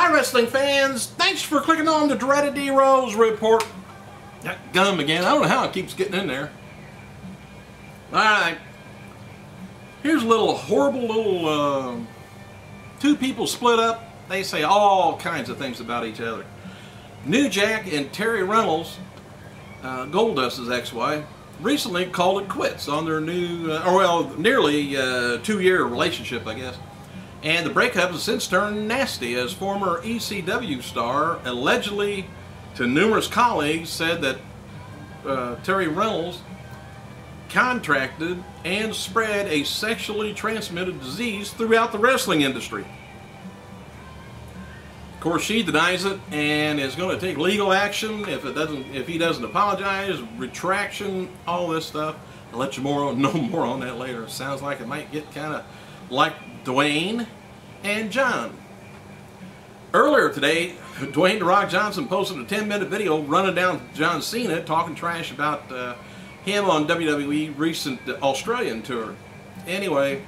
Hi wrestling fans, thanks for clicking on the dreaded D-Rose report. That gum again, I don't know how it keeps getting in there. Alright, here's a little horrible little, two people split up. They say all kinds of things about each other. New Jack and Terry Reynolds, Goldust's ex-wife, recently called it quits on their new, nearly 2-year relationship, I guess. And the breakup has since turned nasty, as former ECW star allegedly to numerous colleagues said that Terry Reynolds contracted and spread a sexually transmitted disease throughout the wrestling industry. Of course, she denies it and is going to take legal action if he doesn't apologize, retraction, all this stuff. I'll let you know more on that later. It sounds like it might get kind of like Dwayne and John. Earlier today, Dwayne "The Rock" Johnson posted a 10-minute video running down John Cena, talking trash about him on WWE recent Australian tour. Anyway,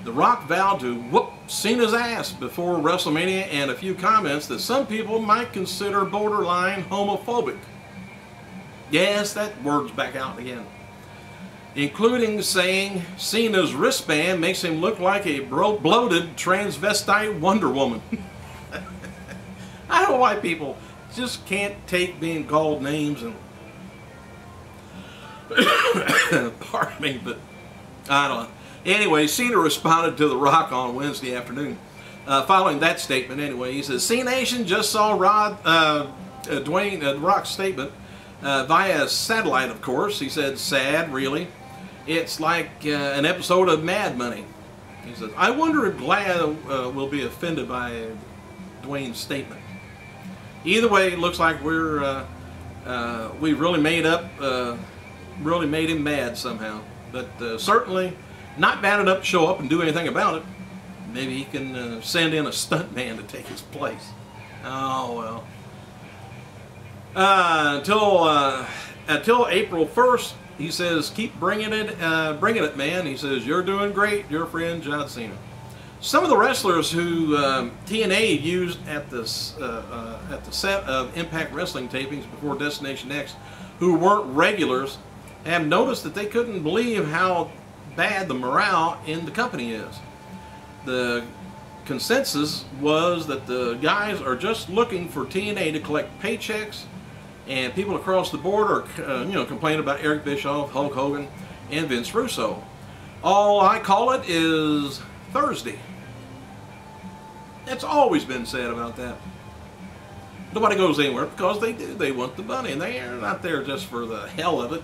The Rock vowed to whoop Cena's ass before WrestleMania, and a few comments that some people might consider borderline homophobic. Yes, that word's back out again. Including saying Cena's wristband makes him look like a bloated transvestite Wonder Woman. I don't know why people just can't take being called names and pardon me, but I don't know. Anyway, Cena responded to The Rock on Wednesday afternoon. Following that statement, anyway, he says, "C Nation just saw Dwayne The Rock's statement via satellite, of course." He said, "Sad, really. It's like an episode of Mad Money." He says, "I wonder if Glad will be offended by Dwayne's statement." Either way, it looks like we really made him mad somehow. But certainly not bad enough to show up and do anything about it. Maybe he can send in a stuntman to take his place. Oh well. Until April 1st, he says, "Keep bringing it, man." He says, "You're doing great, your friend John Cena." Some of the wrestlers who TNA used at the set of Impact Wrestling tapings before Destination X, who weren't regulars, have noticed that they couldn't believe how bad the morale in the company is. The consensus was that the guys are just looking for TNA to collect paychecks, and people across the board are complaining about Eric Bischoff, Hulk Hogan, and Vince Russo. All I call it is Thursday. That's always been said about that. Nobody goes anywhere because they do. They want the money, and they are not there just for the hell of it.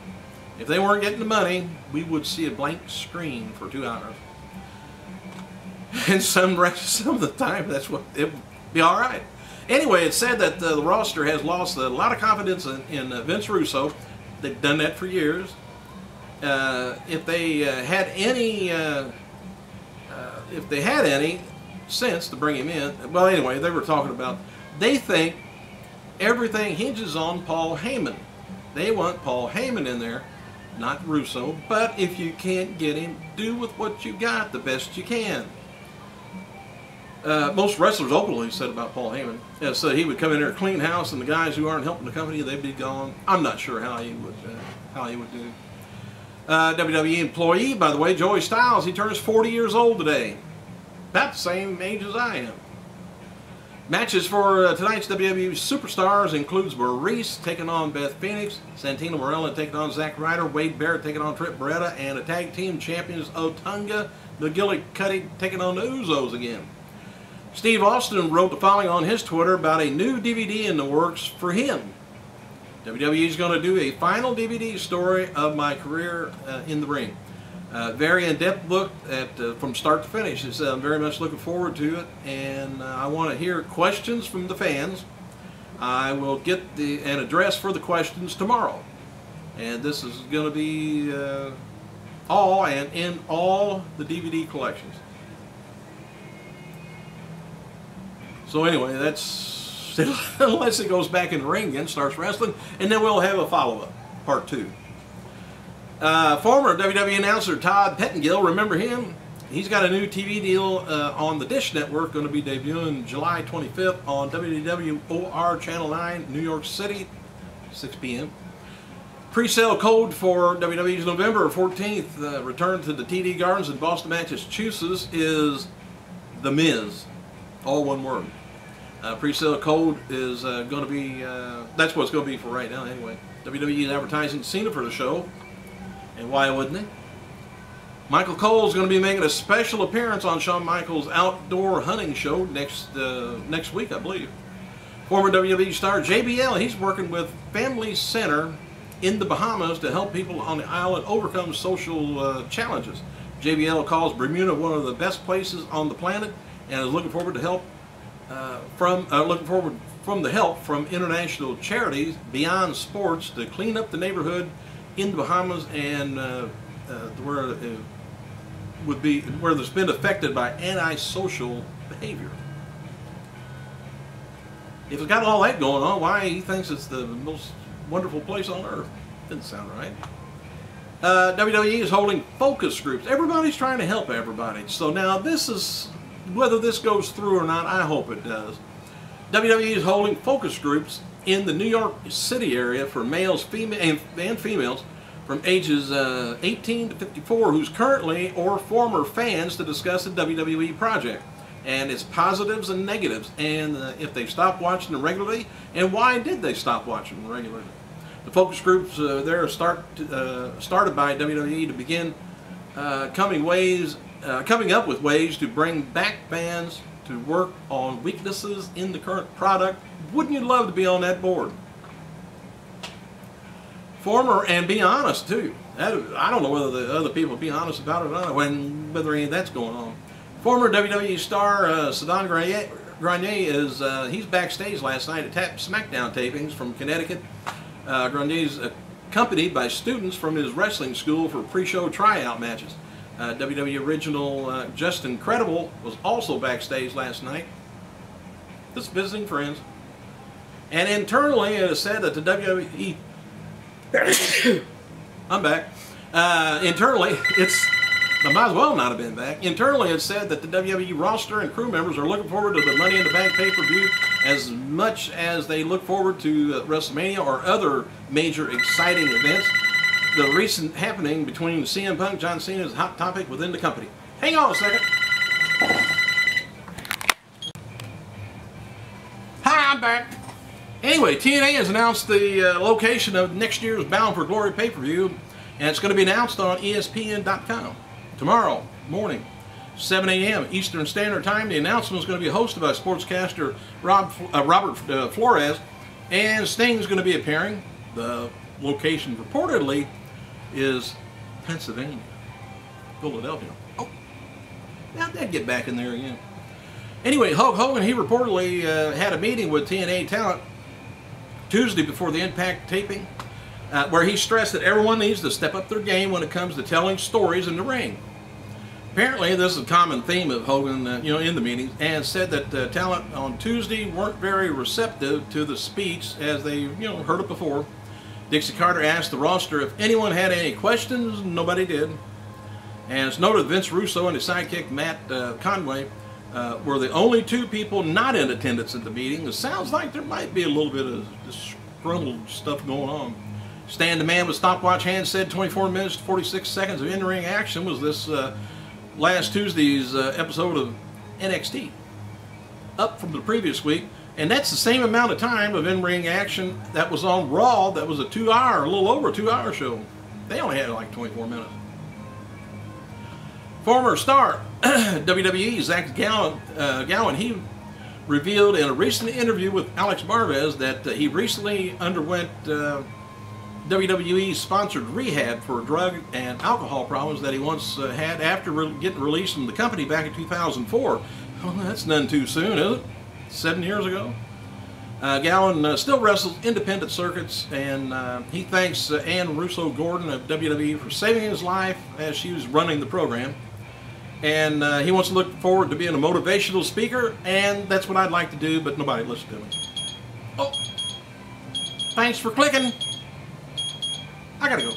If they weren't getting the money, we would see a blank screen for 2 hours. And some of the time, that's what it would be all right. Anyway, it's said that the roster has lost a lot of confidence in Vince Russo. They've done that for years. If they had any sense to bring him in, well, anyway, they were talking about, they think everything hinges on Paul Heyman. They want Paul Heyman in there, not Russo. But if you can't get him, do with what you got the best you can. Most wrestlers openly said about Paul Heyman. Said he would come in there, clean house, and the guys who aren't helping the company, they'd be gone. I'm not sure how he would do. WWE employee, by the way, Joey Styles, he turns 40 years old today. About the same age as I am. Matches for tonight's WWE Superstars includes Maurice taking on Beth Phoenix, Santino Marella taking on Zack Ryder, Wade Barrett taking on Trip Beretta, and a tag team champions Otunga McGillicuddy taking on the Usos again. Steve Austin wrote the following on his Twitter about a new DVD in the works for him. WWE is going to do a final DVD story of my career in the ring. Very in-depth look at from start to finish. I'm very much looking forward to it, and I want to hear questions from the fans. I will get an address for the questions tomorrow, and this is going to be in all the DVD collections. So anyway, that's unless it goes back in the ring again, starts wrestling, and then we'll have a follow-up, part 2. Former WWE announcer Todd Pettengill, remember him? he's got a new TV deal on the Dish Network, going to be debuting July 25th on WWOR Channel 9, New York City, 6 p.m. Pre-sale code for WWE's November 14th return to the TD Gardens in Boston, Massachusetts is The Miz, all one word. Pre-sale code is going to be, that's what it's going to be for right now anyway. WWE is advertising Cena for the show, and why wouldn't they? Michael Cole is going to be making a special appearance on Shawn Michaels' outdoor hunting show next week, I believe. Former WWE star JBL, he's working with Family Center in the Bahamas to help people on the island overcome social challenges. JBL calls Bermuda one of the best places on the planet and is looking forward to help from the help from international charities beyond sports to clean up the neighborhood in the Bahamas and where it's been affected by antisocial behavior. If it's got all that going on, why he thinks it's the most wonderful place on earth? Didn't sound right. WWE is holding focus groups. Everybody's trying to help everybody. So now this is, whether this goes through or not, I hope it does. WWE is holding focus groups in the New York City area for males and females from ages 18 to 54 who's currently or former fans to discuss the WWE project and its positives and negatives, and if they stopped watching them regularly, and why did they stop watching them regularly. The focus groups there started by WWE to begin coming up with ways to bring back fans to work on weaknesses in the current product. Wouldn't you love to be on that board? Former, and be honest too. I don't know whether the other people be honest about it or not, whether any of that's going on. Former WWE star Sedan Grenier he's backstage last night at SmackDown tapings from Connecticut. Grenier's accompanied by students from his wrestling school for pre-show tryout matches. WWE original Just Incredible was also backstage last night, just visiting friends. And internally it is said that the WWE I'm back. Internally, I might as well not have been back. Internally, it's said that the WWE roster and crew members are looking forward to the Money in the Bank pay-per-view as much as they look forward to WrestleMania or other major exciting events. The recent happening between CM Punk and John Cena is a hot topic within the company. Hang on a second. Hi, I'm back. Anyway, TNA has announced the location of next year's Bound for Glory pay-per-view, and it's going to be announced on ESPN.com tomorrow morning, 7 a.m. Eastern Standard Time. The announcement is going to be hosted by sportscaster Robert Flores, and Sting is going to be appearing. The location reportedly is Pennsylvania, Philadelphia. Oh, now they'd get back in there again. Anyway, Hulk Hogan, he reportedly had a meeting with TNA talent Tuesday before the Impact taping, where he stressed that everyone needs to step up their game when it comes to telling stories in the ring. Apparently, this is a common theme of Hogan, in the meetings, and said that talent on Tuesday weren't very receptive to the speech as they, heard it before. Dixie Carter asked the roster if anyone had any questions. Nobody did. And it's noted Vince Russo and his sidekick Matt Conway were the only two people not in attendance at the meeting. It sounds like there might be a little bit of disgruntled stuff going on. Stan the Man with stopwatch hands said 24 minutes 46 seconds of in-ring action was this last Tuesday's episode of NXT, up from the previous week, and that's the same amount of time of in-ring action that was on Raw. That was a little over 2 hour show. They only had like 24 minutes. Former star WWE Zach Gowen, he revealed in a recent interview with Alex Marvez that he recently underwent WWE-sponsored rehab for drug and alcohol problems that he once had after getting released from the company back in 2004. Well, that's none too soon, is it? 7 years ago. Gowen still wrestles independent circuits, and he thanks Ann Russo-Gordon of WWE for saving his life as she was running the program. And he wants to look forward to being a motivational speaker, and that's what I'd like to do, but nobody listens to me. Oh, thanks for clicking. I gotta go.